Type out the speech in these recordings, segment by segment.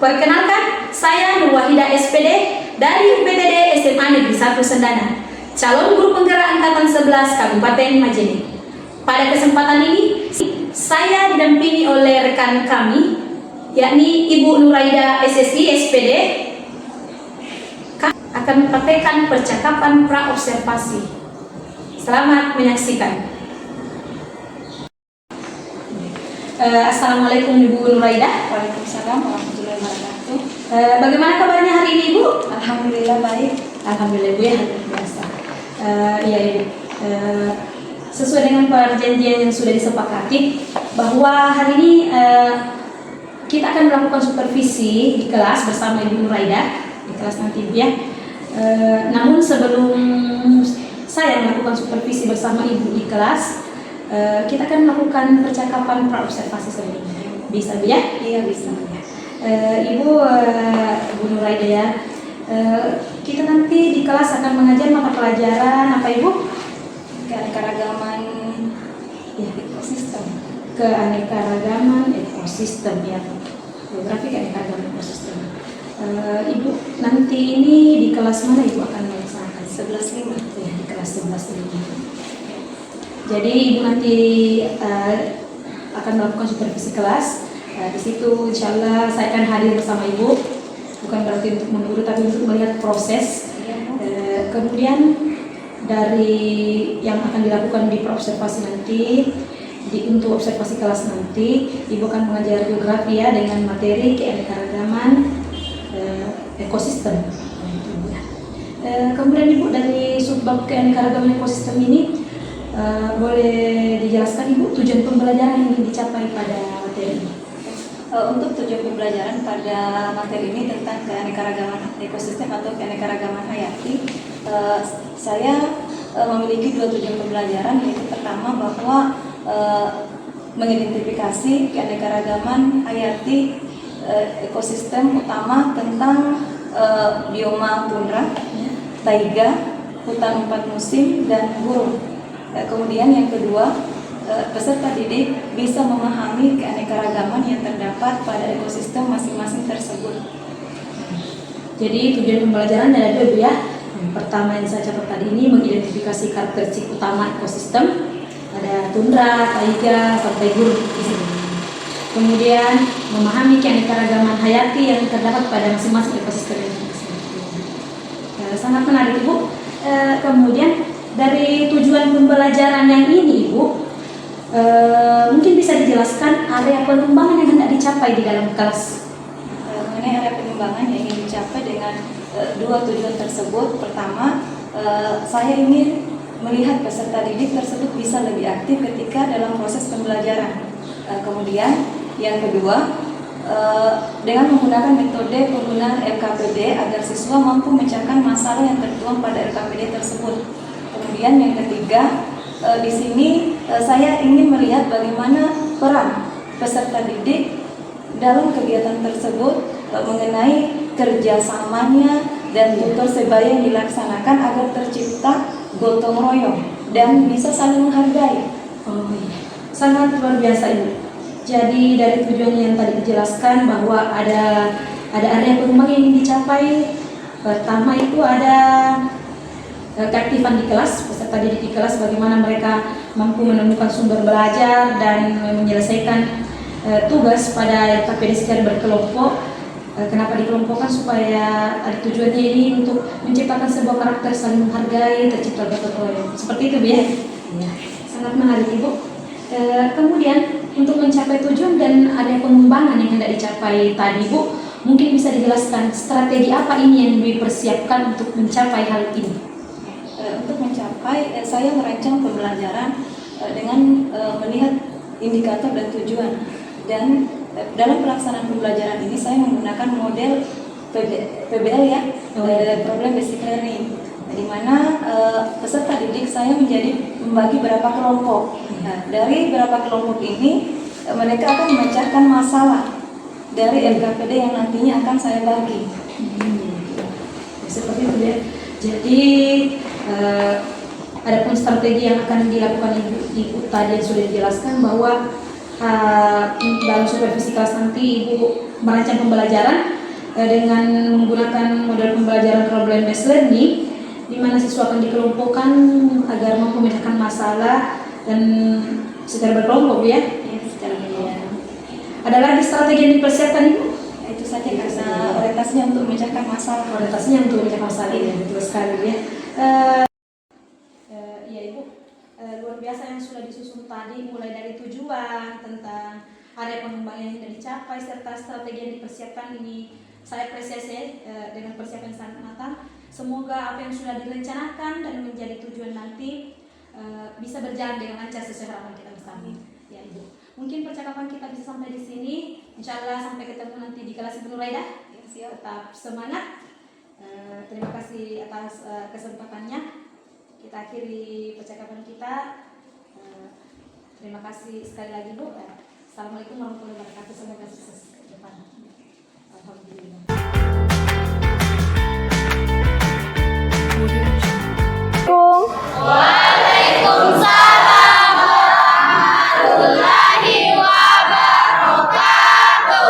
Perkenalkan, saya Nur Wahida SPD dari UPTD SMA Negeri 1 Sendana, calon guru penggerak angkatan 11 Kabupaten Majene. Pada kesempatan ini, saya didampingi oleh rekan kami, yakni Ibu Nuraida SSI SPD, akan mempraktekkan percakapan pra-observasi. Selamat menyaksikan. Assalamualaikum Ibu Nuraida. Waalaikumsalam warahmatullahi wabarakatuh. Bagaimana kabarnya hari ini Ibu? Alhamdulillah baik. Alhamdulillah Ibu ya, biasa. Iya Ibu. Sesuai dengan perjanjian yang sudah disepakati bahwa hari ini kita akan melakukan supervisi di kelas bersama Ibu Nuraida di kelas nanti Ibu ya. Namun sebelum saya melakukan supervisi bersama Ibu di kelas, kita akan melakukan percakapan pra-observasi sebelumnya. Bisa Bu ya? Iya bisa. Ibu Nuraida ya, kita nanti di kelas akan mengajar mata pelajaran apa Ibu? Keanekaragaman Ya, ekosistem. Keanekaragaman ekosistem ya. Geografi keanekaragaman ekosistem. Ibu nanti ini di kelas mana Ibu akan melaksanakan? 11.5. Ya, di kelas 11 ini. Jadi Ibu nanti akan melakukan supervisi kelas. Di situ insya Allah saya akan hadir bersama Ibu. Bukan berarti untuk mengguru, tapi untuk melihat proses. Kemudian dari yang akan dilakukan di observasi nanti, untuk observasi kelas nanti, Ibu akan mengajar geografi ya dengan materi keanekaragaman ekosistem. Kemudian Ibu dari subbab keanekaragaman ekosistem ini, boleh dijelaskan Ibu tujuan pembelajaran yang ingin dicapai pada materi ini? Untuk tujuan pembelajaran pada materi ini tentang keanekaragaman ekosistem atau keanekaragaman hayati, saya memiliki dua tujuan pembelajaran, yaitu pertama bahwa mengidentifikasi keanekaragaman hayati ekosistem utama tentang bioma tundra, taiga, hutan 4 musim, dan gurun. Kemudian yang kedua, peserta didik bisa memahami keanekaragaman yang terdapat pada ekosistem masing-masing tersebut. Jadi tujuan pembelajaran ada dua Bu ya. Yang pertama yang saya catat tadi ini mengidentifikasi karakteristik utama ekosistem, ada tundra, taiga, sampai gurun di sini. Kemudian memahami keanekaragaman hayati yang terdapat pada masing-masing ekosistem yang sangat menarik Ibu. Kemudian dari tujuan pembelajaran yang ini Ibu, mungkin bisa dijelaskan area pengembangan yang hendak dicapai di dalam kelas. Mengenai area pengembangan yang ingin dicapai dengan dua tujuan tersebut, pertama, saya ingin melihat peserta didik tersebut bisa lebih aktif ketika dalam proses pembelajaran. Kemudian yang kedua, dengan menggunakan metode penggunaan LKPD agar siswa mampu memecahkan masalah yang tertuang pada LKPD tersebut. Kemudian yang ketiga, di sini saya ingin melihat bagaimana peran peserta didik dalam kegiatan tersebut, mengenai kerjasamanya dan tutor sebaya yang dilaksanakan agar tercipta gotong royong dan bisa saling menghargai. Oh iya, sangat luar biasa Ibu. Jadi dari tujuan yang tadi dijelaskan bahwa ada area pengembangan yang ingin dicapai. Pertama itu ada keaktifan di kelas, peserta didik di kelas, bagaimana mereka mampu menemukan sumber belajar dan menyelesaikan tugas pada LKPD secara berkelompok. Kenapa dikelompokkan? Supaya ada tujuannya ini untuk menciptakan sebuah karakter saling menghargai, tercipta gotong royong. Seperti itu Bu ya? Iya. Sangat menarik Ibu. Kemudian untuk mencapai tujuan dan ada pengembangan yang hendak dicapai tadi Bu, mungkin bisa dijelaskan strategi apa ini yang dipersiapkan untuk mencapai hal ini? Untuk mencapai, saya merancang pembelajaran dengan melihat indikator dan tujuan. Dan dalam pelaksanaan pembelajaran ini saya menggunakan model PBL ya, Problem Basic Learning, di mana peserta didik saya membagi beberapa kelompok. Nah, dari beberapa kelompok ini mereka akan memecahkan masalah dari LKPD yang nantinya akan saya bagi. Seperti itu ya. Jadi ada pun strategi yang akan dilakukan Ibu tadi yang sudah dijelaskan bahwa dalam supervisi kelas nanti Ibu merancang pembelajaran dengan menggunakan model pembelajaran problem based learning, di mana siswa akan dikelompokkan agar mampu memecahkan masalah dan secara berkelompok ya. Ya, secara berkelompok. Ada lagi strategi yang dipersiapkan Ibu? Itu saja karena orientasinya untuk memecahkan masalah. Orientasinya untuk memecahkan masalah ya, betul sekali ya. Iya Ibu, luar biasa yang sudah disusun tadi, mulai dari tujuan tentang area pengembangan yang sudah dicapai serta strategi yang dipersiapkan ini. Saya apresiasi dengan persiapan yang sangat matang. Semoga apa yang sudah direncanakan dan menjadi tujuan nanti bisa berjalan dengan lancar sesuai harapan kita bersama. Ya Ibu, mungkin percakapan kita bisa sampai di sini. Insya Allah sampai ketemu nanti di kelas Ibu Nuraidah. Tetap semangat. Terima kasih atas kesempatannya. Kita akhiri percakapan kita. Terima kasih sekali lagi Bu. Assalamualaikum warahmatullahi wabarakatuh. Semoga sukses ke depan. Alhamdulillah. Waalaikumsalam warahmatullahi wabarakatuh.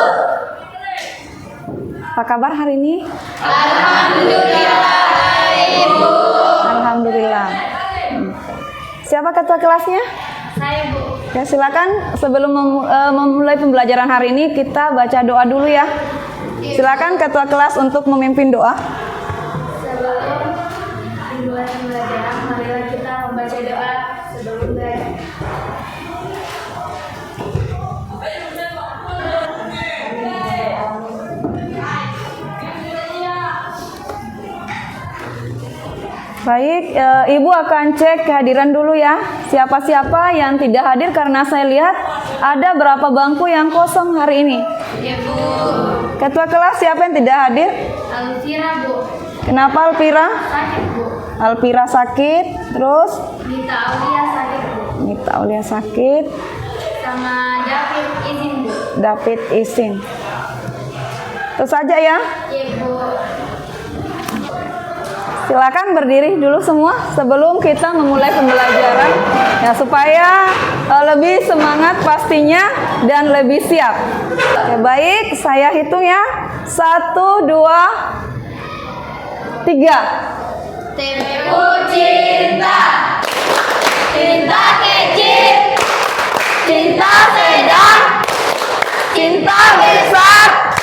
Apa kabar hari ini? Alhamdulillah, Ibu. Alhamdulillah. Siapa ketua kelasnya? Saya Bu. Ya, silakan sebelum memulai pembelajaran hari ini kita baca doa dulu ya. Silakan ketua kelas untuk memimpin doa. Sebelum dimulai pembelajaran, marilah kita membaca doa sebelum belajar. Baik, Ibu akan cek kehadiran dulu ya. Siapa-siapa yang tidak hadir karena saya lihat ada berapa bangku yang kosong hari ini. Ya Bu. Ketua kelas siapa yang tidak hadir? Alfira Bu. Kenapa Alpira? Sakit Bu. Alpira sakit, terus Nita Aulia sakit Bu. Nita Aulia sakit, Sama David izin Bu. David izin. Itu saja ya. Ya Bu. Silakan berdiri dulu semua sebelum kita memulai pembelajaran ya supaya lebih semangat pastinya dan lebih siap. Ya, baik, saya hitung ya. 1, 2, 3. Tempo cinta, cinta kecil, cinta sedang, cinta besar.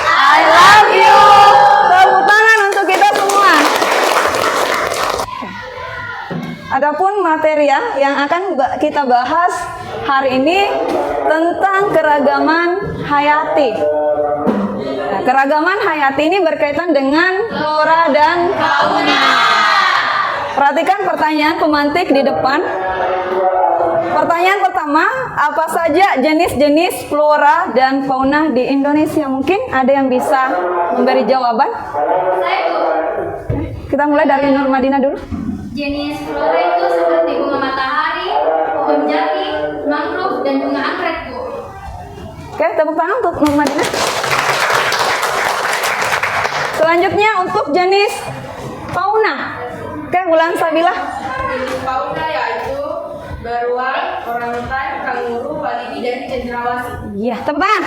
I love you. Tepuk tangan untuk kita semua. Adapun materi ya yang akan kita bahas hari ini tentang keragaman hayati. Nah, keragaman hayati ini berkaitan dengan flora dan Fauna. perhatikan pertanyaan pemantik di depan. Pertanyaan pertama, apa saja jenis-jenis flora dan fauna di Indonesia? Mungkin ada yang bisa memberi jawaban? Saya Bu. Kita mulai dari Nur Madinah dulu. Jenis flora itu seperti bunga matahari, pohon jati, mangrove, dan bunga anggrek Bu. Oke, tepuk tangan untuk Nur Madinah. Selanjutnya untuk jenis fauna. Oke, Wulan Sabilah. Jenis fauna yaitu beruang, orangutan, kanguru, walibi, dan cendrawasih. Iya, tepuk tangan.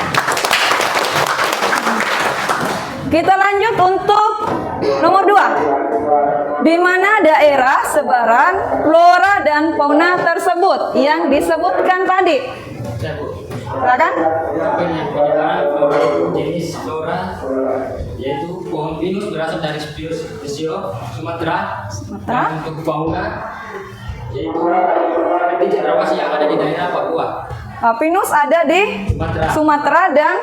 Kita lanjut untuk nomor 2. Di mana daerah sebaran flora dan fauna tersebut yang disebutkan tadi? Silakan. Penyebaran jenis flora yaitu pohon pinus berasal dari spesies Sumatera. Dan untuk fauna yaitu seperti cendrawasih yang ada di daerah Papua. Pinus ada di Sumatera dan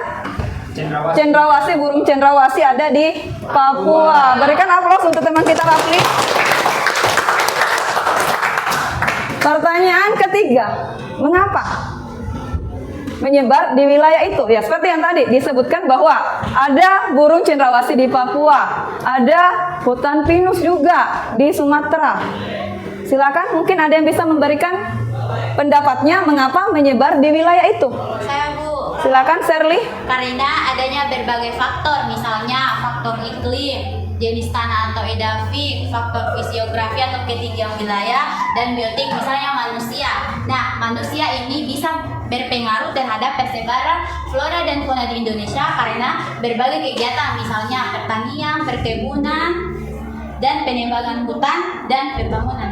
Cendrawasih. cendrawasih, burung cendrawasih ada di Papua. Berikan aplaus untuk teman kita Rafli. Pertanyaan ketiga, mengapa menyebar di wilayah itu? Ya, seperti yang tadi disebutkan bahwa ada burung cendrawasih di Papua, ada hutan pinus juga di Sumatera. Silakan, mungkin ada yang bisa memberikan pendapatnya mengapa menyebar di wilayah itu. Saya Bu. Silakan Sherly. Karena adanya berbagai faktor, misalnya faktor iklim, jenis tanah atau edafik, faktor fisiografi atau ketinggian wilayah, dan biotik misalnya manusia. Nah, manusia ini bisa berpengaruh terhadap persebaran flora dan fauna di Indonesia karena berbagai kegiatan, misalnya pertanian, perkebunan, dan penebangan hutan dan pembangunan.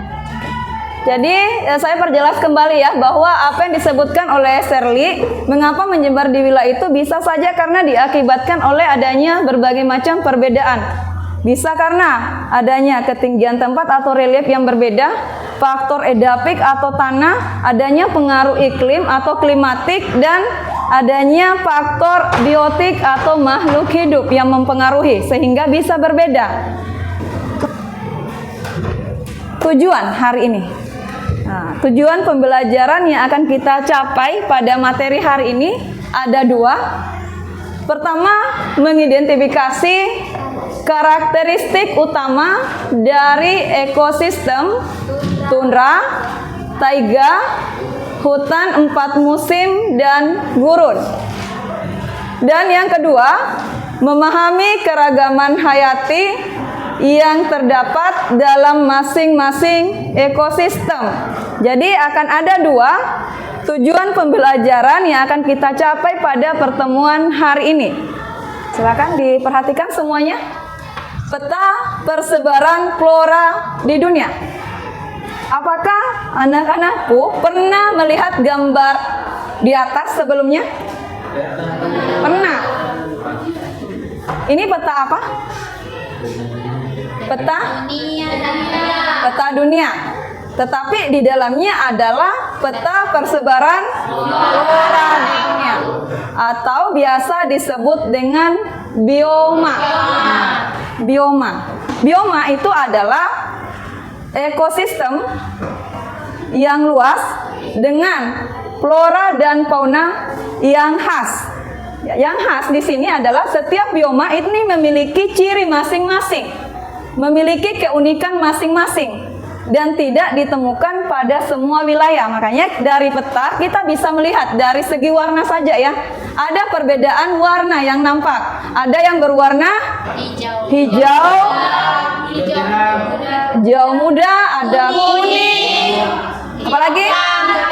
Jadi saya perjelas kembali ya bahwa apa yang disebutkan oleh Shirley, mengapa menyebar di wilayah itu bisa saja karena diakibatkan oleh adanya berbagai macam perbedaan. Bisa karena adanya ketinggian tempat atau relief yang berbeda, faktor edafik atau tanah, adanya pengaruh iklim atau klimatik, dan adanya faktor biotik atau makhluk hidup yang mempengaruhi sehingga bisa berbeda. Tujuan hari ini. Nah, tujuan pembelajaran yang akan kita capai pada materi hari ini ada dua. Pertama, mengidentifikasi karakteristik utama dari ekosistem tundra, taiga, hutan 4 musim, dan gurun. Dan yang kedua, memahami keragaman hayati yang terdapat dalam masing-masing ekosistem. Jadi akan ada dua tujuan pembelajaran yang akan kita capai pada pertemuan hari ini. Silakan diperhatikan semuanya. Peta persebaran flora di dunia. Apakah anak-anakku pernah melihat gambar di atas sebelumnya? Pernah. Ini peta apa? Peta dunia. Tetapi di dalamnya adalah peta persebaran flora di dunia atau biasa disebut dengan bioma. Bioma itu adalah ekosistem yang luas dengan flora dan fauna yang khas. Yang khas di sini adalah setiap bioma ini memiliki ciri masing-masing, memiliki keunikan masing-masing, dan tidak ditemukan pada semua wilayah. Makanya dari peta kita bisa melihat dari segi warna saja ya. Ada perbedaan warna yang nampak. Ada yang berwarna hijau muda, ada kuning, apalagi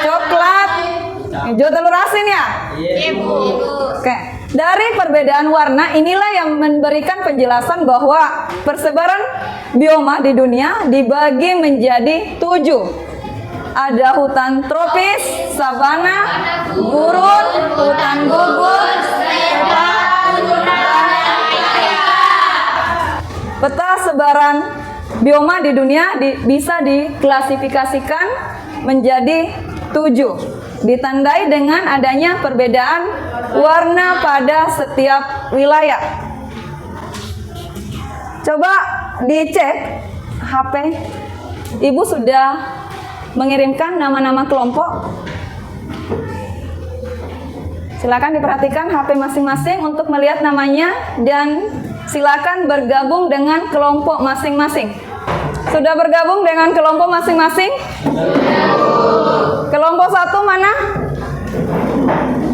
coklat, hijau telur asin ya. Oke. Dari perbedaan warna inilah yang memberikan penjelasan bahwa persebaran bioma di dunia dibagi menjadi 7. Ada hutan tropis, sabana, gurun, hutan gugur, stepa, peta sebaran bioma di dunia bisa diklasifikasikan menjadi 7. Ditandai dengan adanya perbedaan warna pada setiap wilayah. Coba dicek HP. Ibu sudah mengirimkan nama-nama kelompok. Silakan diperhatikan HP masing-masing untuk melihat namanya dan silakan bergabung dengan kelompok masing-masing. Sudah bergabung dengan kelompok masing-masing? Kelompok 1 mana?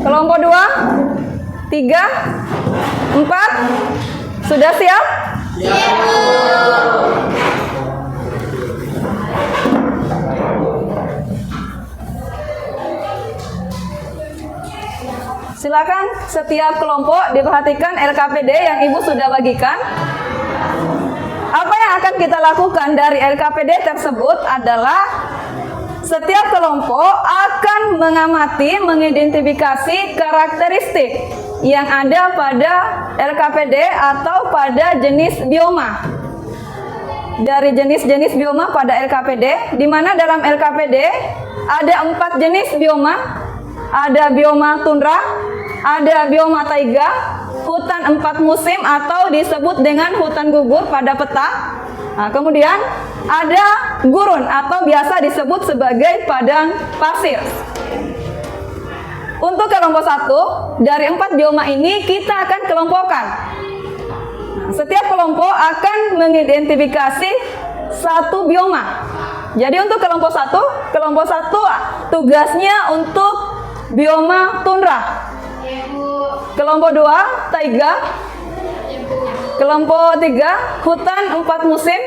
Kelompok 2? 3? 4? Sudah siap? Silakan setiap kelompok diperhatikan LKPD yang Ibu sudah bagikan. Apa yang akan kita lakukan dari LKPD tersebut adalah setiap kelompok akan mengamati, mengidentifikasi karakteristik yang ada pada LKPD atau pada jenis bioma. Dari jenis-jenis bioma pada LKPD, di mana dalam LKPD ada 4 jenis bioma. Ada bioma tundra, ada bioma taiga, hutan 4 musim atau disebut dengan hutan gugur pada peta. Nah, kemudian ada gurun atau biasa disebut sebagai padang pasir. Untuk kelompok 1, dari 4 bioma ini kita akan kelompokkan. Nah, setiap kelompok akan mengidentifikasi 1 bioma. Jadi untuk kelompok 1 tugasnya untuk bioma tundra. Kelompok 2 taiga. Kelompok 3 hutan 4 musim.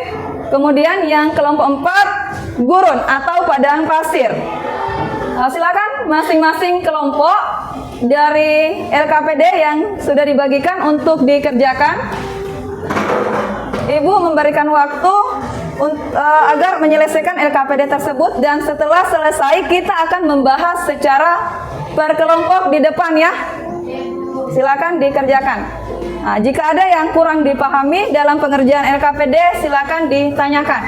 Kemudian yang kelompok 4 gurun atau padang pasir. Silakan masing-masing kelompok dari LKPD yang sudah dibagikan untuk dikerjakan. Ibu memberikan waktu agar menyelesaikan LKPD tersebut, dan setelah selesai kita akan membahas secara per kelompok di depan ya. Silakan dikerjakan. Nah, jika ada yang kurang dipahami dalam pengerjaan LKPD, silakan ditanyakan.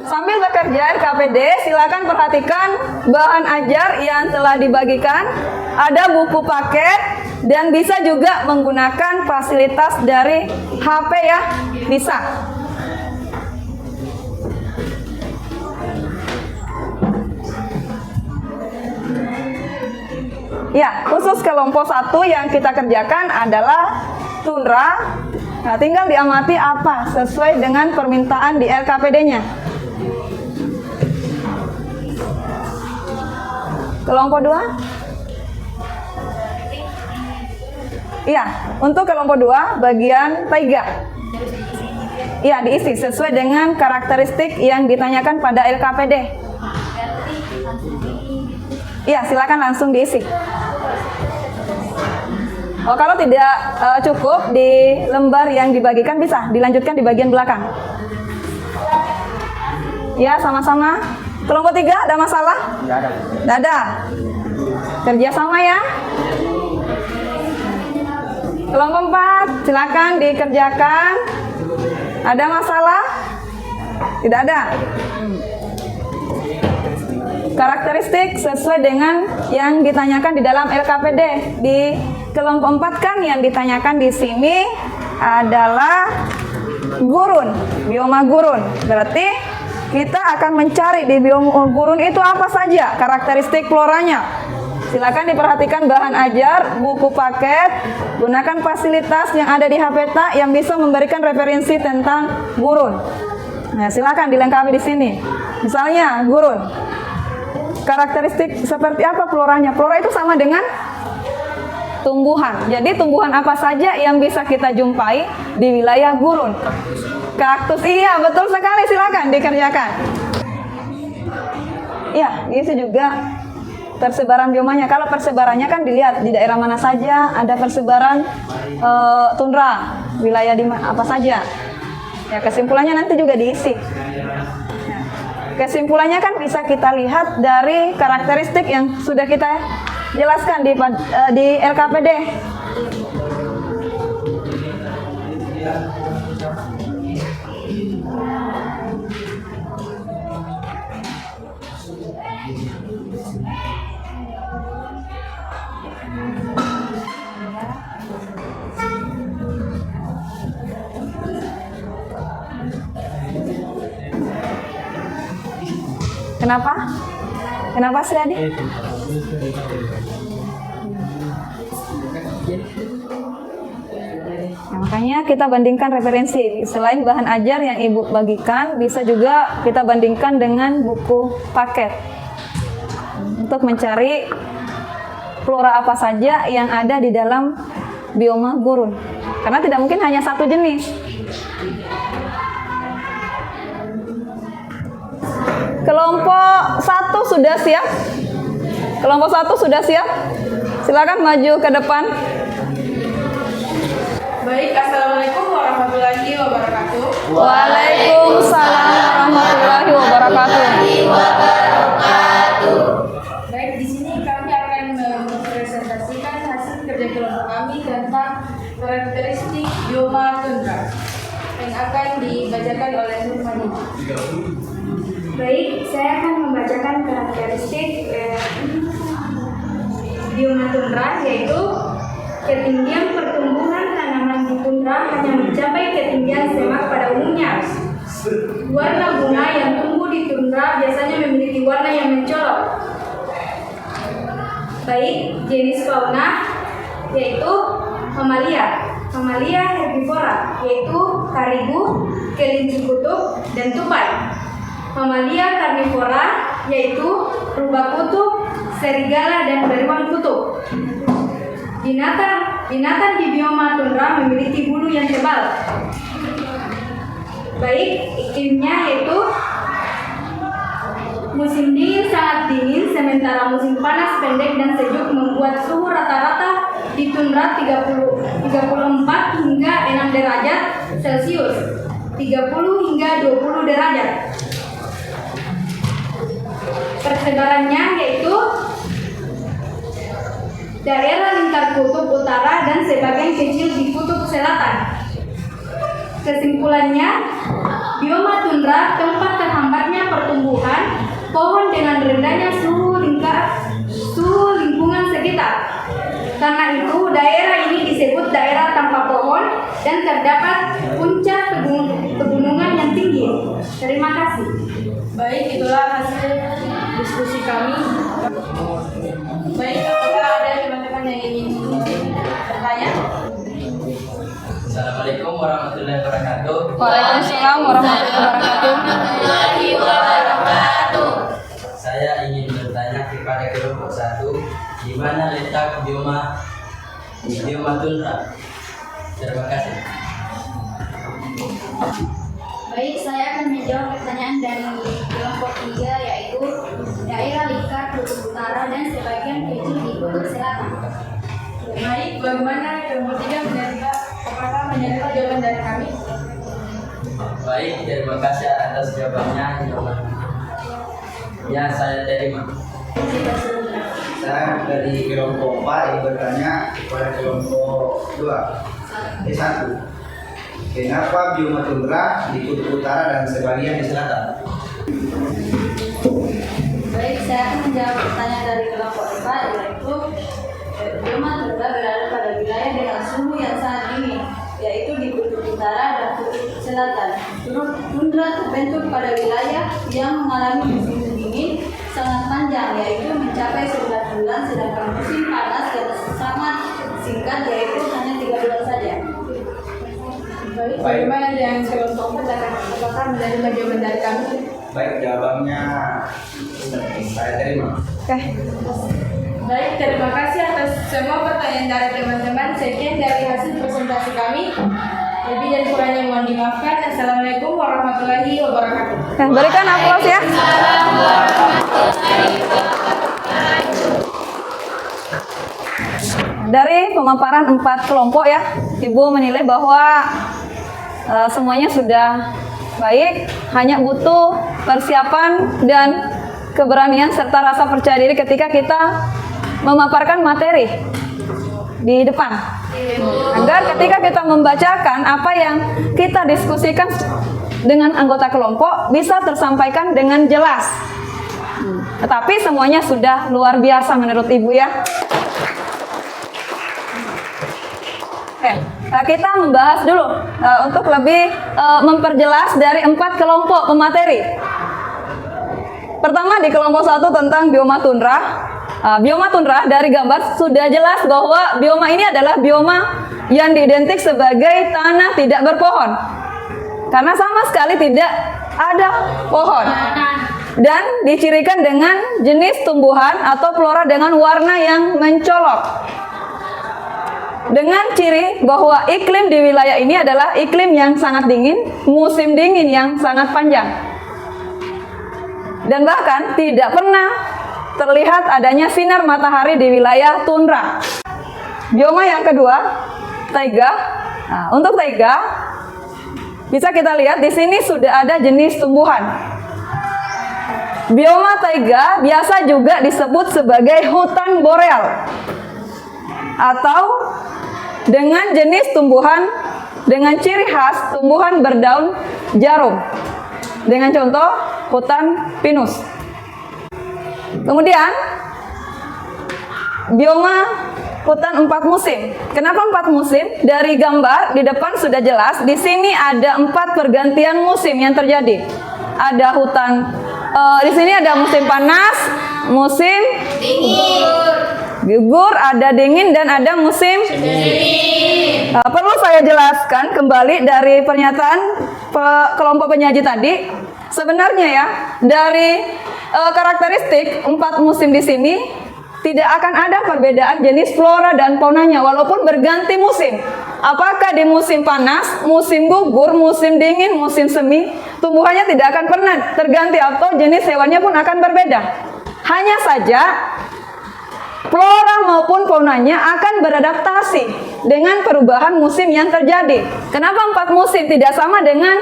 Sambil bekerja LKPD, silakan perhatikan bahan ajar yang telah dibagikan. Ada buku paket dan bisa juga menggunakan fasilitas dari HP ya, bisa. Ya, khusus kelompok 1 yang kita kerjakan adalah tundra. Nah, tinggal diamati apa sesuai dengan permintaan di LKPD-nya. Kelompok 2? Iya, untuk kelompok 2 bagian taiga. Iya, diisi sesuai dengan karakteristik yang ditanyakan pada LKPD. Iya, silakan langsung diisi. Oh, kalau tidak cukup di lembar yang dibagikan, bisa dilanjutkan di bagian belakang. Ya, sama-sama. Kelompok 3 ada masalah? Tidak ada. Kerja sama ya. Kelompok 4 silakan dikerjakan. Ada masalah? Tidak ada. Karakteristik sesuai dengan yang ditanyakan di dalam LKPD. Di kelompok 4 kan yang ditanyakan di sini adalah gurun, bioma gurun. Berarti kita akan mencari di bioma gurun itu apa saja karakteristik floranya. Silakan diperhatikan bahan ajar, buku paket, gunakan fasilitas yang ada di HPTA yang bisa memberikan referensi tentang gurun. Nah, silakan dilengkapi di sini. Misalnya gurun. Karakteristik seperti apa floranya? Flora itu sama dengan tumbuhan. Jadi tumbuhan apa saja yang bisa kita jumpai di wilayah gurun? Kaktus, iya betul sekali, silakan dikerjakan. Iya, itu juga persebaran biomanya. Kalau persebarannya kan dilihat di daerah mana saja ada persebaran tundra, wilayah di apa saja. Ya, kesimpulannya nanti juga diisi. Nah, kesimpulannya kan bisa kita lihat dari karakteristik yang sudah kita jelaskan di LKPD. Kenapa? Kenapa sih Adi? Nah, makanya kita bandingkan referensi. Selain bahan ajar yang Ibu bagikan, bisa juga kita bandingkan dengan buku paket untuk mencari flora apa saja yang ada di dalam bioma gurun. Karena tidak mungkin hanya satu jenis. Kelompok 1 sudah siap? Kelompok 1 sudah siap? Silakan maju ke depan. Baik, assalamualaikum warahmatullahi wabarakatuh. Waalaikumsalam warahmatullahi wabarakatuh. Baik, di sini kami akan mempresentasikan hasil kerja kelompok kami tentang karakteristik bioma tundra yang akan dibacakan oleh Nurmani. Baik, saya akan membacakan karakteristik bioma tundra, yaitu ketinggian pertumbuhan tanaman di tundra hanya mencapai ketinggian semak pada umumnya. Warna bunga yang tumbuh di tundra biasanya memiliki warna yang mencolok. Baik, jenis fauna yaitu mamalia herbivora, yaitu karibu, kelinci kutub, dan tupai. Mamalia karnivora yaitu rubah kutub, serigala, dan beruang kutub. Binatang di bioma tundra memiliki bulu yang tebal. Baik, iklimnya yaitu musim dingin sangat dingin, sementara musim panas pendek dan sejuk membuat suhu rata-rata di tundra 34 hingga 6 derajat Celcius, 30 hingga 20 derajat. Persebarannya yaitu daerah lingkar kutub utara dan sebagian kecil di kutub selatan. Kesimpulannya, bioma tundra tempat terhambatnya pertumbuhan pohon dengan rendahnya suhu lingkungan sekitar. Karena itu, daerah ini disebut daerah tanpa pohon dan terdapat puncak pegunungan yang tinggi. Terima kasih. Baik, itulah hasil diskusi kami. Baik, apakah ada teman-teman yang ingin bertanya? Assalamualaikum warahmatullahi wabarakatuh. Waalaikumsalam warahmatullahi wabarakatuh. Saya ingin bertanya kepada kelompok 1, di mana letak bioma tundra? Terima kasih. Baik, saya akan menjawab pertanyaan dari kelompok 3, yaitu daerah lingkar kutub utara dan sebagian kecil di kutub selatan. Baik, bagaimana kelompok 3 menerima? Apakah menerima jawaban dari kami? Baik, terima kasih atas jawabannya. Ya, saya terima. Saya dari kelompok 4 yang bertanya kepada kelompok 2. Satu, kenapa bioma tundra di kutub utara dan sebagian di selatan? Baik, saya akan menjawab pertanyaan dari kelompok 4, yaitu bioma tundra berada pada wilayah dengan suhu yang sangat dingin, yaitu di kutub utara dan kutub selatan. Tundra terbentuk pada wilayah yang mengalami musim dingin sangat panjang, yaitu mencapai 11 bulan, sedangkan musim panas yang sangat singkat, yaitu hanya 3 bulan saja. Baik, bagaimana dengan kelompok 4? Apakah menerima jawaban dari kami? Baik, jawabannya saya terima. Oke. Baik, terima kasih atas semua pertanyaan dari teman-teman. Sekian dari hasil presentasi kami. Lebih dan kurangnya mohon dimaafkan. Assalamualaikum warahmatullahi wabarakatuh. Berikan aplaus ya. Dari pemaparan 4 kelompok ya, Ibu menilai bahwa semuanya sudah baik, hanya butuh persiapan dan keberanian serta rasa percaya diri ketika kita memaparkan materi di depan. Agar ketika kita membacakan apa yang kita diskusikan dengan anggota kelompok bisa tersampaikan dengan jelas. Tetapi semuanya sudah luar biasa menurut Ibu ya. Oke, kita membahas dulu untuk lebih memperjelas dari 4 kelompok pemateri. Pertama di kelompok 1 tentang bioma tundra. Bioma tundra dari gambar sudah jelas bahwa bioma ini adalah bioma yang diidentik sebagai tanah tidak berpohon. Karena sama sekali tidak ada pohon. Dan dicirikan dengan jenis tumbuhan atau flora dengan warna yang mencolok. Dengan ciri bahwa iklim di wilayah ini adalah iklim yang sangat dingin, musim dingin yang sangat panjang. Dan bahkan tidak pernah terlihat adanya sinar matahari di wilayah tundra. Bioma yang kedua, taiga. Nah, untuk taiga bisa kita lihat di sini sudah ada jenis tumbuhan. Bioma taiga biasa juga disebut sebagai hutan boreal atau dengan jenis tumbuhan dengan ciri khas tumbuhan berdaun jarum. Dengan contoh hutan pinus. Kemudian bioma hutan 4 musim. Kenapa 4 musim? Dari gambar di depan sudah jelas. Di sini ada 4 pergantian musim yang terjadi. Ada hutan. Di sini ada musim panas, musim gugur, ada dingin dan ada musim dingin. Perlu saya jelaskan kembali dari pernyataan kelompok penyaji tadi. Sebenarnya ya dari karakteristik 4 musim di sini tidak akan ada perbedaan jenis flora dan faunanya walaupun berganti musim. Apakah di musim panas, musim gugur, musim dingin, musim semi, tumbuhannya tidak akan pernah terganti atau jenis hewannya pun akan berbeda. Hanya saja flora maupun faunanya akan beradaptasi dengan perubahan musim yang terjadi. Kenapa 4 musim tidak sama dengan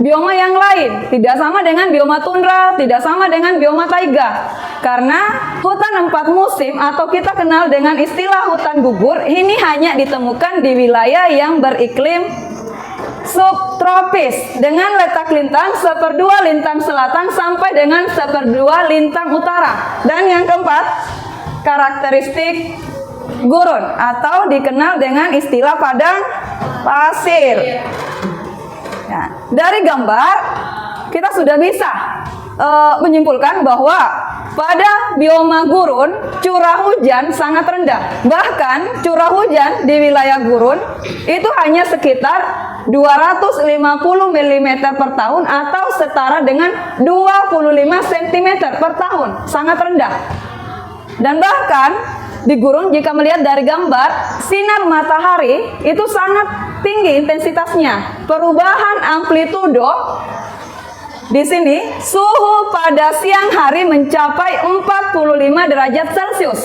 bioma yang lain? Tidak sama dengan bioma tundra, tidak sama dengan bioma taiga. Karena hutan 4 musim atau kita kenal dengan istilah hutan gugur ini hanya ditemukan di wilayah yang beriklim subtropis dengan letak lintang 1/2 lintang selatan sampai dengan 1/2 lintang utara. Dan yang keempat, karakteristik gurun atau dikenal dengan istilah padang pasir. Nah, dari gambar kita sudah bisa menyimpulkan bahwa pada bioma gurun curah hujan sangat rendah. Bahkan curah hujan di wilayah gurun itu hanya sekitar 250 mm per tahun atau setara dengan 25 cm per tahun. Sangat rendah. Dan bahkan di gurun jika melihat dari gambar, sinar matahari itu sangat tinggi intensitasnya. Perubahan amplitudo di sini suhu pada siang hari mencapai 45 derajat Celcius.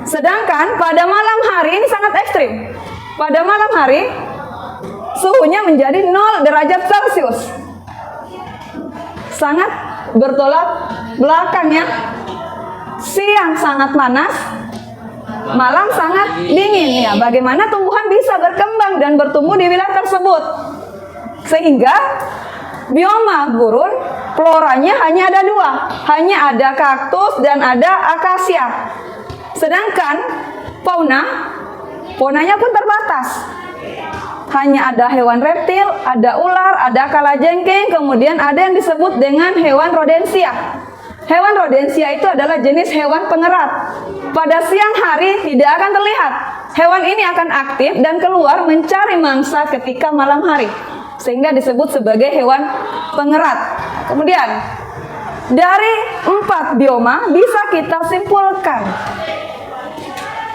Sedangkan pada malam hari ini sangat ekstrim. Pada malam hari suhunya menjadi 0 derajat Celcius. Sangat bertolak belakang ya. Siang sangat panas, malam sangat dingin ya. Bagaimana tumbuhan bisa berkembang dan bertumbuh di wilayah tersebut? Sehingga bioma gurun floranya hanya ada 2, hanya ada kaktus dan ada akasia. Sedangkan faunanya pun terbatas. Hanya ada hewan reptil, ada ular, ada kalajengking, kemudian ada yang disebut dengan hewan rodensia. Hewan rodensia itu adalah jenis hewan pengerat. Pada siang hari tidak akan terlihat. Hewan ini akan aktif dan keluar mencari mangsa ketika malam hari. Sehingga disebut sebagai hewan pengerat. Kemudian, dari 4 bioma bisa kita simpulkan.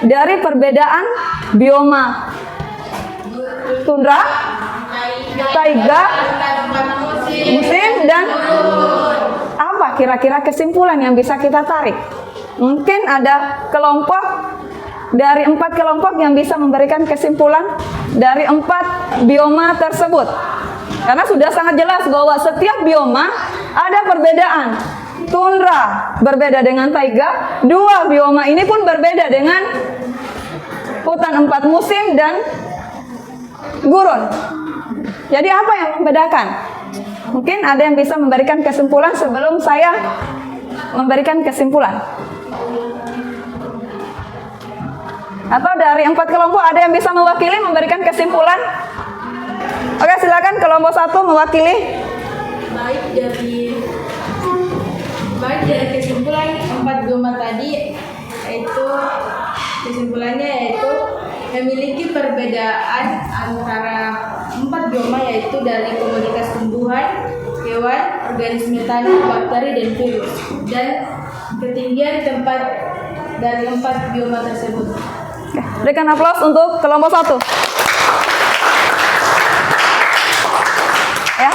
Dari perbedaan bioma tundra, taiga, musim, dan apa kira-kira kesimpulan yang bisa kita tarik? Mungkin ada kelompok dari 4 kelompok yang bisa memberikan kesimpulan dari 4 bioma tersebut. Karena sudah sangat jelas bahwa setiap bioma ada perbedaan. Tundra berbeda dengan taiga, 2 bioma ini pun berbeda dengan hutan 4 musim dan gurun. Jadi apa yang membedakan? Mungkin ada yang bisa memberikan kesimpulan sebelum saya memberikan kesimpulan. Atau dari 4 kelompok ada yang bisa mewakili memberikan kesimpulan? Oke, silakan kelompok 1 mewakili. Baik dari kesimpulan 4 bioma tadi, yaitu kesimpulannya yaitu memiliki perbedaan antara 4 bioma, yaitu dari komoditas tumbuhan, hewan, organisme tanah, bakteri, dan virus, dan ketinggian tempat dari 4 bioma tersebut. Berikan aplaus untuk kelompok 1. Ya,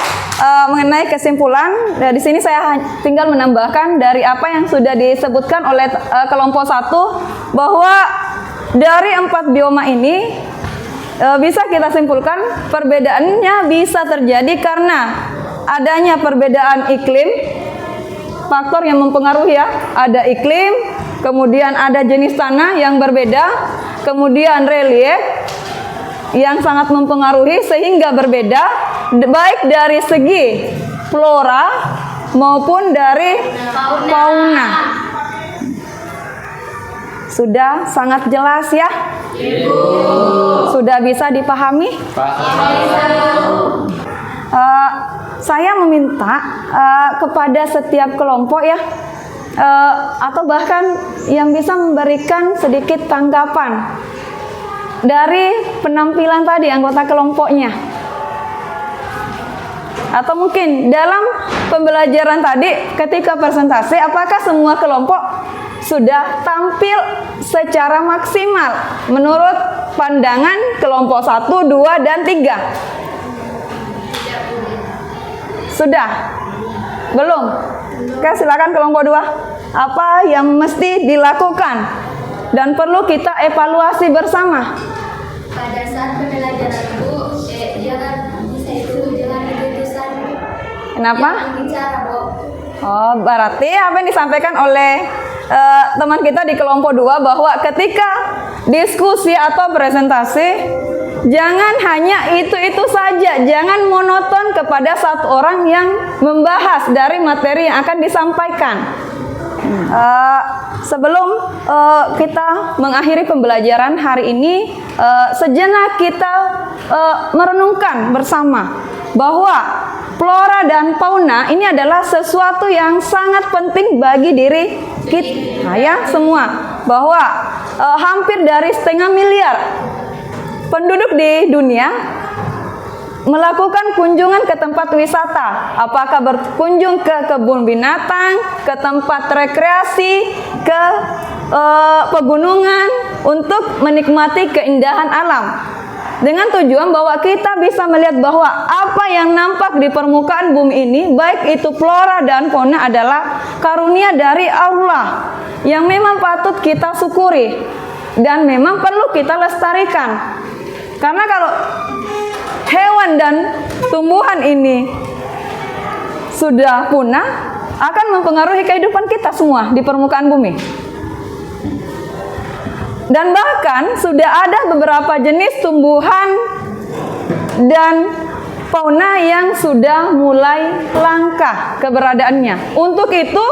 mengenai kesimpulan, di sini saya tinggal menambahkan dari apa yang sudah disebutkan oleh kelompok 1 bahwa dari 4 bioma ini bisa kita simpulkan perbedaannya bisa terjadi karena adanya perbedaan iklim, faktor yang mempengaruhi ya, ada iklim, kemudian ada jenis tanah yang berbeda, kemudian relief yang sangat mempengaruhi sehingga berbeda baik dari segi flora maupun dari fauna. Sudah sangat jelas ya? Ibu. Sudah bisa dipahami? Saya meminta kepada setiap kelompok ya, atau bahkan yang bisa memberikan sedikit tanggapan dari penampilan tadi anggota kelompoknya. Atau mungkin dalam pembelajaran tadi ketika presentasi, apakah semua kelompok sudah tampil secara maksimal menurut pandangan kelompok 1, 2, dan 3? Sudah? Belum? Oke, silakan kelompok 2. Apa yang mesti dilakukan dan perlu kita evaluasi bersama? Pada saat pembelajaran Bu, jangan diputuskan. Kenapa? Jangan bicara, Bu. Oh, berarti apa yang disampaikan oleh teman kita di kelompok 2 bahwa ketika diskusi atau presentasi, jangan hanya itu-itu saja, jangan monoton kepada satu orang yang membahas dari materi yang akan disampaikan. Sebelum kita mengakhiri pembelajaran hari ini, sejenak kita merenungkan bersama bahwa flora dan fauna ini adalah sesuatu yang sangat penting bagi diri kita ya semua, bahwa hampir dari 1,5 miliar penduduk di dunia melakukan kunjungan ke tempat wisata, apakah berkunjung ke kebun binatang, ke tempat rekreasi, ke pegunungan untuk menikmati keindahan alam. Dengan tujuan bahwa kita bisa melihat bahwa apa yang nampak di permukaan bumi ini, baik itu flora dan fauna, adalah karunia dari Allah yang memang patut kita syukuri dan memang perlu kita lestarikan. Karena kalau hewan dan tumbuhan ini sudah punah, akan mempengaruhi kehidupan kita semua di permukaan bumi. Dan bahkan sudah ada beberapa jenis tumbuhan dan fauna yang sudah mulai langka keberadaannya. Untuk itu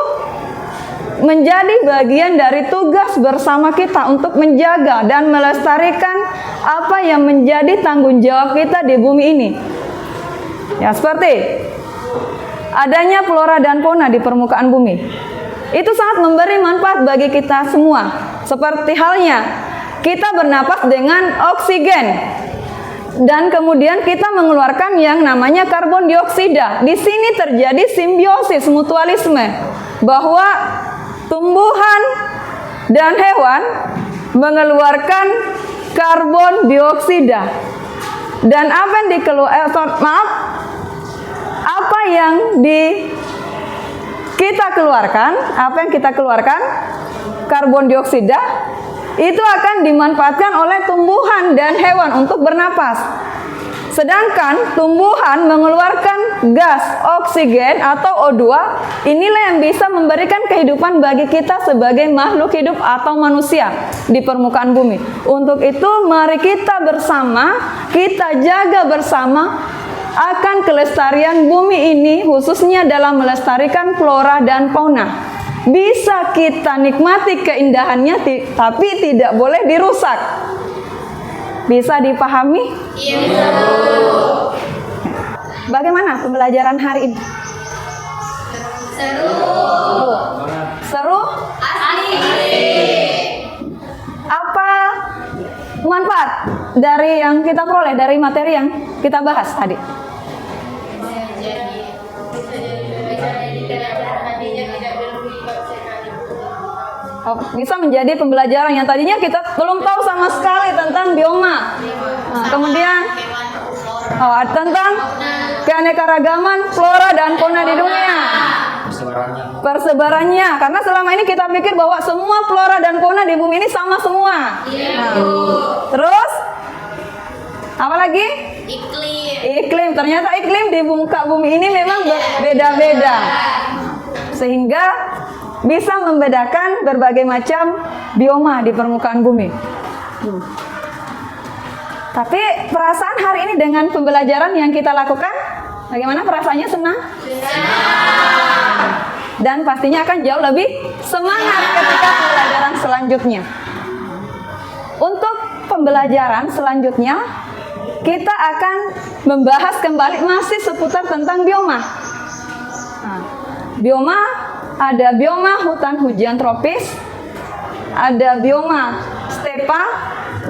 menjadi bagian dari tugas bersama kita untuk menjaga dan melestarikan apa yang menjadi tanggung jawab kita di bumi ini. Ya, seperti adanya flora dan fauna di permukaan bumi. Itu sangat memberi manfaat bagi kita semua. Seperti halnya kita bernapas dengan oksigen dan kemudian kita mengeluarkan yang namanya karbon dioksida. Di sini terjadi simbiosis mutualisme, bahwa tumbuhan dan hewan mengeluarkan karbon dioksida, dan apa yang kita keluarkan, karbon dioksida, itu akan dimanfaatkan oleh tumbuhan dan hewan untuk bernapas. Sedangkan tumbuhan mengeluarkan gas oksigen atau O2, inilah yang bisa memberikan kehidupan bagi kita sebagai makhluk hidup atau manusia di permukaan bumi. Untuk itu mari kita bersama, kita jaga bersama akan kelestarian bumi ini, khususnya dalam melestarikan flora dan fauna. Bisa kita nikmati keindahannya, tapi tidak boleh dirusak. Bisa dipahami? Iya, bisa. Bagaimana pembelajaran hari ini? Seru? Apa manfaat dari yang kita peroleh dari materi yang kita bahas tadi? Bisa menjadi pembelajaran yang tadinya kita belum tahu sama sekali tentang bioma. Nah, kemudian tentang keanekaragaman flora dan fauna di dunia. Persebarannya. Karena selama ini kita pikir bahwa semua flora dan fauna di bumi ini sama semua. Nah, terus apa lagi? Iklim. Ternyata iklim di muka bumi ini memang beda-beda. Sehingga bisa membedakan berbagai macam bioma di permukaan bumi. Tapi perasaan hari ini dengan pembelajaran yang kita lakukan, bagaimana perasaannya? Senang? Dan pastinya akan jauh lebih semangat ketika pembelajaran selanjutnya. Untuk pembelajaran selanjutnya, kita akan membahas kembali masih seputar tentang bioma. Nah, bioma, ada bioma hutan hujan tropis, ada bioma stepa,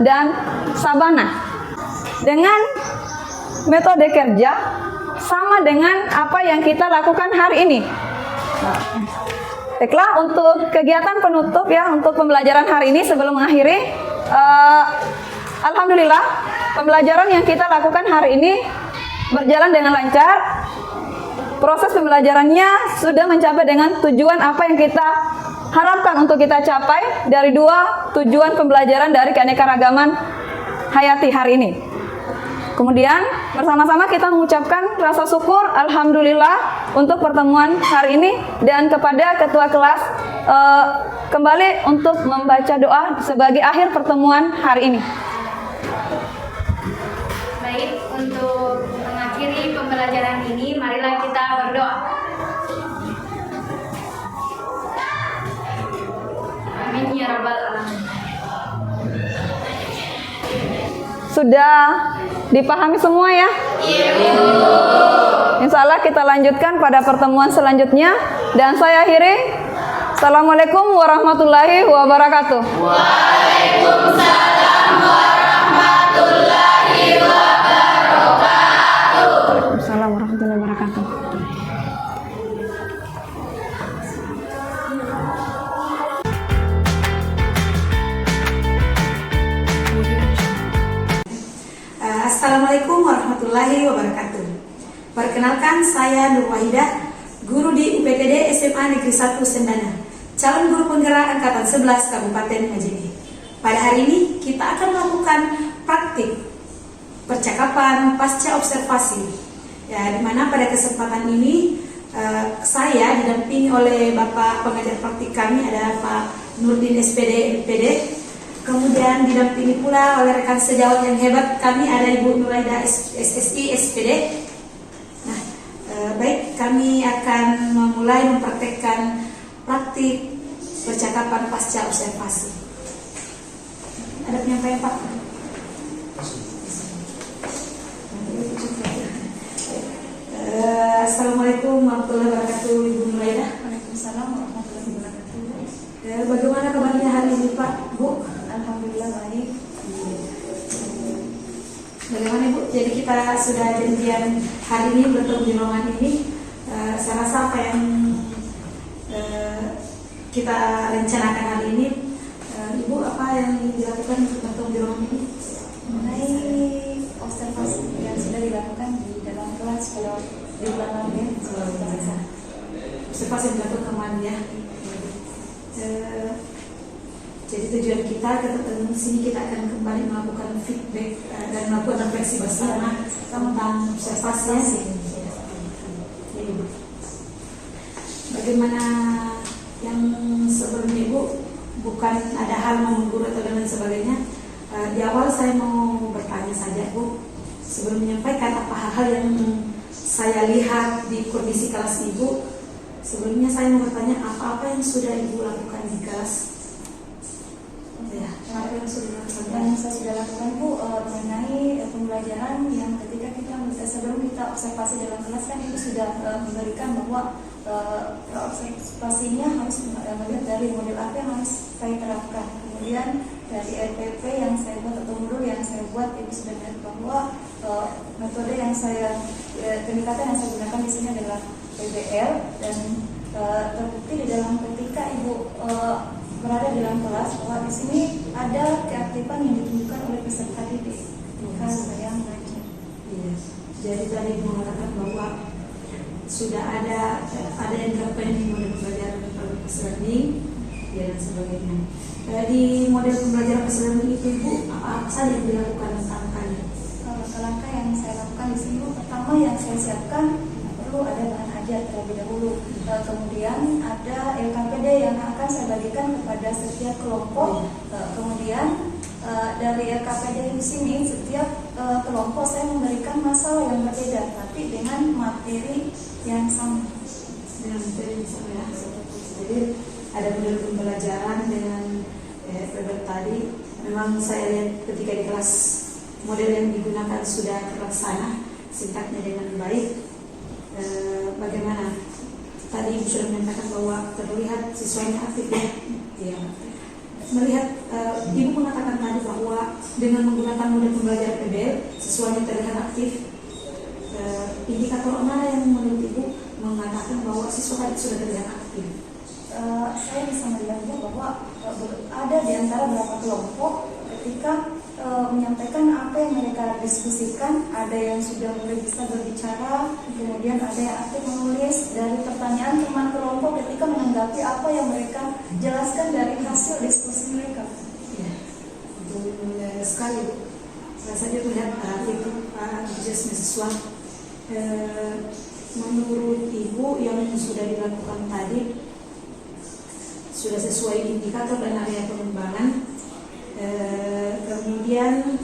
dan sabana. Dengan metode kerja sama dengan apa yang kita lakukan hari ini. Baiklah, untuk kegiatan penutup ya, untuk pembelajaran hari ini sebelum mengakhiri, alhamdulillah pembelajaran yang kita lakukan hari ini berjalan dengan lancar. Proses pembelajarannya sudah mencapai dengan tujuan apa yang kita harapkan untuk kita capai dari dua tujuan pembelajaran dari keanekaragaman hayati hari ini. Kemudian bersama-sama kita mengucapkan rasa syukur alhamdulillah untuk pertemuan hari ini, dan kepada ketua kelas kembali untuk membaca doa sebagai akhir pertemuan hari ini. Baik, untuk mengakhiri pembelajaran ini, marilah kita berdoa. Amin ya rabbal alamin. Sudah dipahami semua ya? Insya Allah kita lanjutkan pada pertemuan selanjutnya, dan saya akhiri. Assalamualaikum warahmatullahi wabarakatuh. Waalaikumsalam warahmatullahi wabarakatuh. Waalaikumsalam warahmatullahi wabarakatuh. Assalamualaikum warahmatullahi wabarakatuh. Perkenalkan, saya Nur Wahidah, guru di UPTD SMA Negeri 1 Sendana, calon guru penggerak angkatan 11 Kabupaten Majene. Pada hari ini kita akan melakukan praktik percakapan pasca observasi. Ya, di mana pada kesempatan ini saya didampingi oleh Bapak pengajar praktik kami, ada Pak Nurdin SPD MPD. Kemudian didampingi pula oleh rekan sejawat yang hebat kami, ada Ibu Nuraida SSI SPD. Nah, baik, kami akan memulai mempraktekkan praktik percakapan pasca observasi. Ada penyampaian Pak? Assalamualaikum warahmatullahi wabarakatuh, Ibu Nuraida. Waalaikumsalam warahmatullahi wabarakatuh. Bagaimana kabarnya hari ini Pak, Bu? Alhamdulillah baik. Bagaimana Ibu? Jadi kita sudah janjian hari ini bertemu di ruangan ini. Saya rasa apa yang kita rencanakan hari ini, Ibu, apa yang dilakukan untuk bertemu di ruangan ini? Mengenai observasi yang sudah dilakukan di dalam kelas pada di bulan lalu ya, Observasi dilakukan kemarin ya. Jadi tujuan kita ketemu di sini, kita akan kembali melakukan feedback dan melakukan refleksi bersama tentang observasi. Bagaimana yang sebelumnya Ibu, bukan ada hal mengurus atau dan lain sebagainya. Di awal saya mau bertanya saja Bu, sebelum menyampaikan apa hal-hal yang saya lihat di kondisi kelas Ibu. Sebelumnya saya mau bertanya apa-apa yang sudah Ibu lakukan di kelas. Ya, apa yang sudah dilakukan? Yang saya sudah lakukan Bu, mengenai pembelajaran yang ketika kita sebelum kita observasi dalam kelas kan itu sudah memberikan bahwa observasinya harus melihat dari model apa yang harus saya terapkan. Kemudian dari RPP yang saya buat atau modul yang saya buat, Ibu sudah lihat bahwa metode yang saya pendekatan yang saya gunakan di sini adalah PBL, dan terbukti di dalam ketika Ibu berada di dalam kelas bahwa di sini ada keaktifan yang ditunjukkan oleh peserta didik, bukan yang belajar. Iya. Jadi tadi mengatakan bahwa sudah ada yang dilakukan di model pembelajaran peserta learning dan sebagainya. Di model pembelajaran peserta learning itu Ibu, apa saja yang dilakukan langkah-langkahnya? Langkah-langkah yang saya lakukan di sini, pertama yang saya siapkan perlu ada bahan ajar terlebih dahulu. Kemudian ada LKPD yang akan saya bagikan kepada setiap kelompok. Kemudian dari LKPD di sini setiap kelompok saya memberikan masalah yang berbeda, tapi dengan materi yang sama. Dengan materi yang sama ya. Jadi ada model pembelajaran dengan PBL tadi. Memang saya lihat ketika di kelas model yang digunakan sudah terlaksana, singkatnya dengan baik. Bagaimana? Tadi Ibu sudah menyatakan bahwa terlihat siswanya aktif ya. Ya. Melihat Ibu mengatakan tadi bahwa dengan menggunakan model pembelajaran PBL siswanya terlihat aktif. Indikator mana yang menurut Ibu mengatakan bahwa siswa tadi sudah terlihat aktif? saya bisa melihat bahwa ada di antara beberapa kelompok ketika menyampaikan apa yang mereka diskusikan, ada yang sudah mulai bisa berbicara, kemudian ada yang aktif menulis dari pertanyaan teman kelompok ketika menanggapi apa yang mereka jelaskan dari hasil diskusi mereka. Ya, betul sekali. Saya saja melihat itu antusiasme siswa. Menurut Ibu yang sudah dilakukan tadi sudah sesuai indikator dan area pengembangan. Kemudian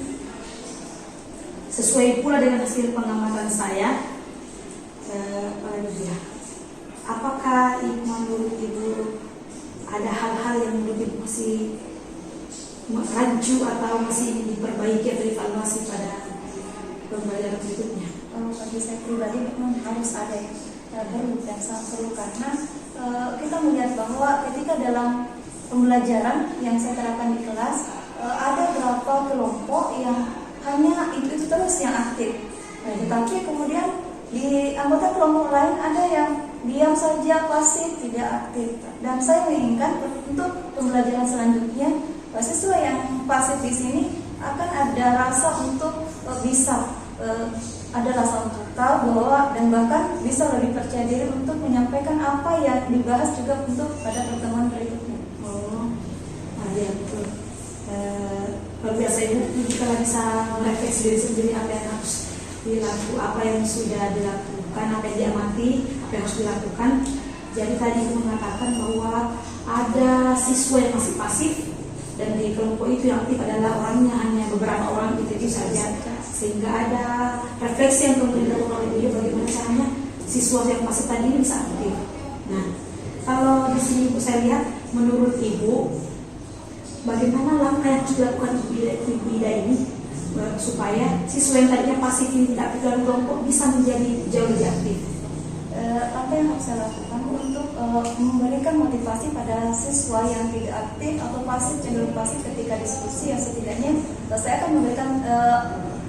sesuai pula dengan hasil pengamatan saya, apakah menurut Ibu ada hal-hal yang menurut Ibu masih rancu atau masih ingin diperbaiki atau dievaluasi pada pembelajaran berikutnya? Bagi saya pribadi memang harus ada perlu dan sangat perlu, karena kita melihat bahwa ketika dalam pembelajaran yang saya terapkan di kelas, ada beberapa kelompok yang hanya itu terus yang aktif, tetapi kemudian di anggota kelompok lain ada yang diam saja, pasif, tidak aktif. Dan saya menginginkan untuk pembelajaran selanjutnya siswa yang pasif di sini akan ada rasa untuk bisa ada rasa untuk tahu bahwa dan bahkan bisa lebih percaya diri untuk menyampaikan apa yang dibahas juga untuk pada pertemuan berikutnya. Ya betul. Luar biasa Ibu, kita bisa merefleksi diri sendiri apa yang harus dilakukan, apa yang sudah dilakukan, apa yang diamati, apa yang harus dilakukan. Jadi tadi Ibu mengatakan bahwa ada siswa yang masih pasif dan di kelompok itu yang aktif adalah orangnya hanya beberapa orang itu saja, sehingga ada refleksi yang kemudian dilakukan oleh dia bagaimana caranya siswa yang pasif tadi ini bisa aktif. Nah, kalau di sini Ibu saya lihat, menurut Ibu bagaimana langkah yang harus dilakukan Ibu Ida ini supaya siswa yang tadinya pasif ini tidak aktif dalam kelompok bisa menjadi jauh lebih aktif? Apa yang harus saya lakukan untuk memberikan motivasi pada siswa yang tidak aktif atau pasif, cenderung pasif ketika diskusi, yang setidaknya saya akan memberikan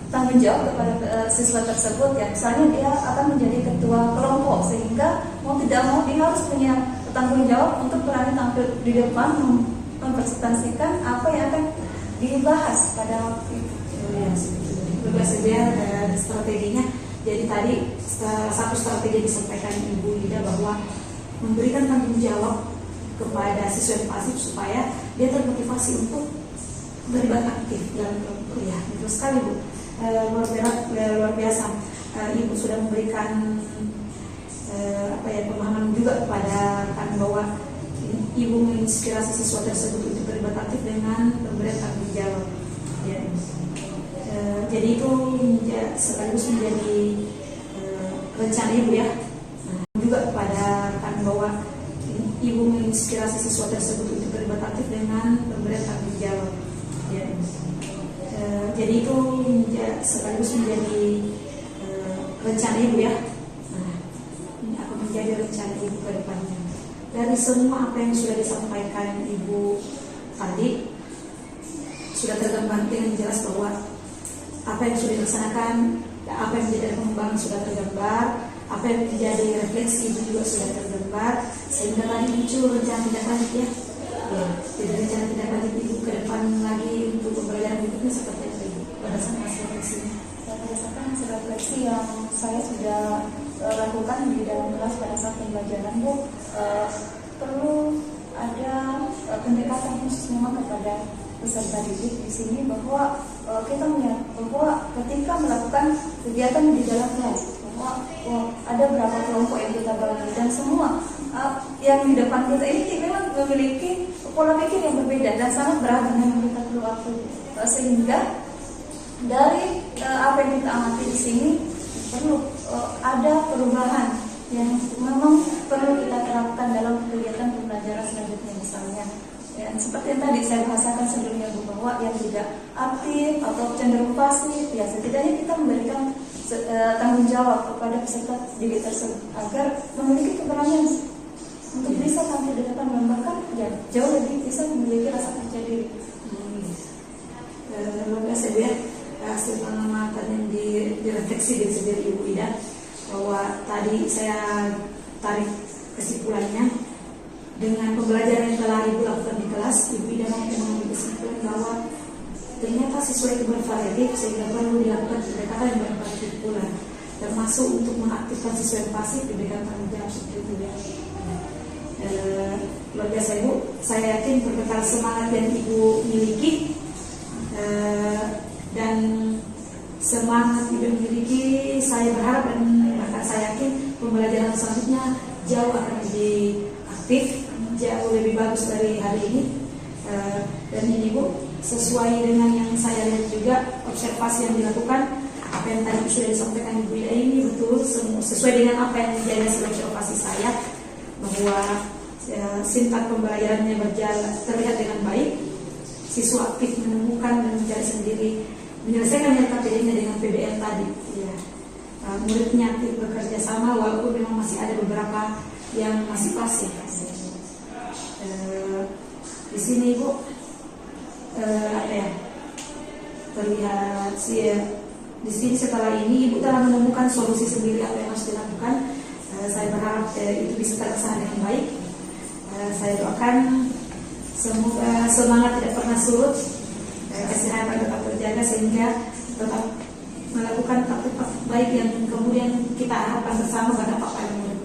tanggung jawab kepada siswa tersebut, ya misalnya dia akan menjadi ketua kelompok, sehingga mau tidak mau dia harus punya tanggung jawab untuk berani tampil di depan mempresentasikan apa yang akan dibahas pada waktu itu. Berbagai saja strateginya. Jadi tadi satu strategi disampaikan Ibu Ida bahwa memberikan tanggung jawab kepada siswa yang pasif supaya dia termotivasi untuk terlibat aktif dalam kelompok. Ya, betul sekali Bu. Luar biasa. Ibu sudah memberikan pemahaman juga kepada kami bahwa Ibu menginspirasi siswa tersebut untuk terlibat aktif dengan pemberian tanggung jawab. Ya. Jadi itu sekaligus menjadi rencana Ibu ya. Juga kepada kami bahwa Ibu menginspirasi siswa tersebut untuk terlibat aktif dengan pemberian tanggung jawab. Ya. Jadi itu sekaligus menjadi rencana Ibu ya. Ini akan menjadi rencana Ibu ke depannya. Dari semua apa yang sudah disampaikan Ibu tadi, sudah tergambar dengan jelas bahwa apa yang sudah dilaksanakan, apa yang menjadi pengembangan sudah tergambar, apa yang menjadi refleksi Ibu juga sudah tergambar, sehingga tadi muncul rencana tindak lanjut ya. Jadi rencana tindak lanjut Ibu ke depan lagi untuk pembelajaran berikutnya seperti apa Ibu? Berdasarkan hasil refleksi. Berdasarkan hasil refleksi yang saya sudah lakukan di dalam kelas pada saat pembelajaran Bu, perlu ada pendekatan khusus memang kepada peserta didik di sini, bahwa kita melihat bahwa ketika melakukan kegiatan di dalam kelas, bahwa ada berapa kelompok yang kita bagi dan semua yang di depan kita ini memang memiliki pola pikir yang berbeda dan sangat beragam yang kita perlu akui, sehingga dari apa yang kita amati di sini perlu ada perubahan yang memang perlu kita terapkan dalam kegiatan pembelajaran selanjutnya, misalnya ya, seperti yang tadi saya bahasakan sebelumnya Bu, bahwa yang tidak aktif atau cenderung pasif, ya setidaknya kita memberikan tanggung jawab kepada peserta didik tersebut agar memiliki keberanian untuk bisa tampil di depan dan bahkan ya jauh lebih bisa memiliki rasa percaya diri. Luar biasa Bu ya, hasil pengamatan yang direfleksi dari sendiri Ibu Ida, bahwa tadi saya tarik kesimpulannya dengan pembelajaran yang telah Ibu lakukan di kelas, Ibu dapat mengambil kesimpulan bahwa ternyata siswa itu bervariatif sehingga perlu dilakukan pendekatan yang bervariatif pula, termasuk untuk mengaktifkan siswa yang pasif diberikan tanggung jawab seperti itu ya. Luar biasa Ibu, saya yakin berbekal semangat yang Ibu miliki dan semangat Ibu miliki, saya berharap dan bahkan saya yakin pembelajaran selanjutnya jauh akan lebih aktif, jauh lebih bagus dari hari ini. Dan ini Bu, sesuai dengan yang saya lihat juga observasi yang dilakukan, apa yang tadi sudah disampaikan Ibu Ida ini betul sesuai dengan apa yang menjadi hasil observasi saya, bahwa sintak pembelajarannya berjalan terlihat dengan baik, siswa aktif menemukan dan mencari sendiri, menyelesaikan KPD-nya dengan PBL tadi ya. Muridnya aktif bekerja sama walaupun memang masih ada beberapa yang masih pasif. Di sini Ibu apa ya, terlihat sih ya, di sini setelah ini Ibu telah menemukan solusi sendiri apa yang harus dilakukan. Saya berharap itu bisa terlaksana dengan baik. Saya doakan semoga semangat tidak pernah surut, kesehatan tetap terjaga sehingga tetap melakukan praktik baik yang kemudian kita harapkan bersama berdampak pada murid.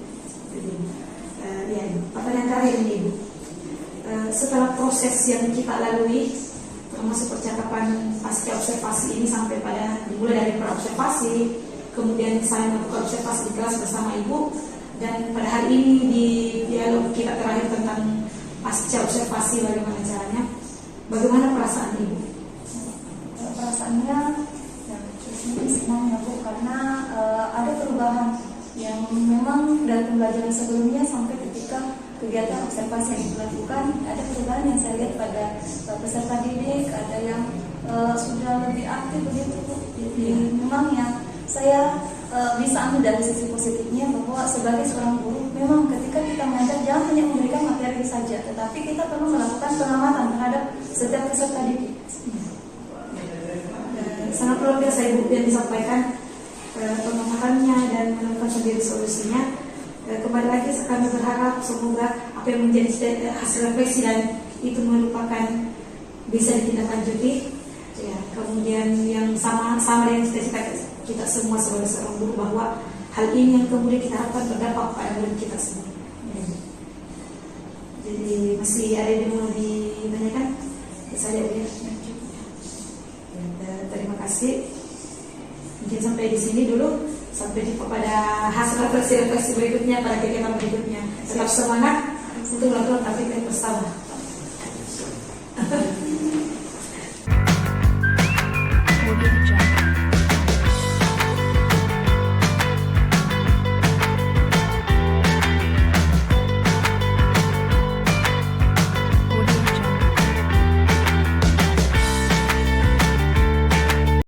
Ya, pertanyaan terakhir ini Ibu, setelah proses yang kita lalui termasuk percakapan pasca observasi ini sampai pada dimulai dari praobservasi, kemudian saya melakukan observasi di kelas bersama Ibu, dan pada hari ini di dialog kita terakhir tentang pasca observasi bagaimana caranya, bagaimana perasaan Ibu? Perasaannya ya, senang ya Bu, karena ada perubahan yang memang dari pembelajaran sebelumnya sampai ketika kegiatan observasi yang dilakukan, ada perubahan yang saya lihat pada peserta didik, ada yang sudah lebih aktif begitu Bu. Jadi memang yang saya bisa ambil dari sisi positifnya bahwa sebagai seorang guru, memang ketika kita mengajar jangan hanya memberikan materi saja, tetapi kita perlu melakukan pengamatan terhadap setiap peserta didik. Sangat luar biasa Ibu yang disampaikan, pemahamannya dan menemukan sendiri solusinya. Kembali lagi kami berharap semoga apa yang menjadi hasil refleksi dan itu merupakan bisa ditindaklanjuti ya. Kemudian yang sama dengan cita-cita kita semua sebagai seorang guru, bahwa hal ini yang kemudian kita harapkan berdampak pada murid kita semua ya. Jadi masih ada yang mau ditanyakan? Saya ya. Terima kasih. Mungkin sampai di sini dulu. Sampai jumpa pada hasil refleksi berikutnya pada kegiatan berikutnya. Tetap semangat untuk melakukan aktivitas bersama.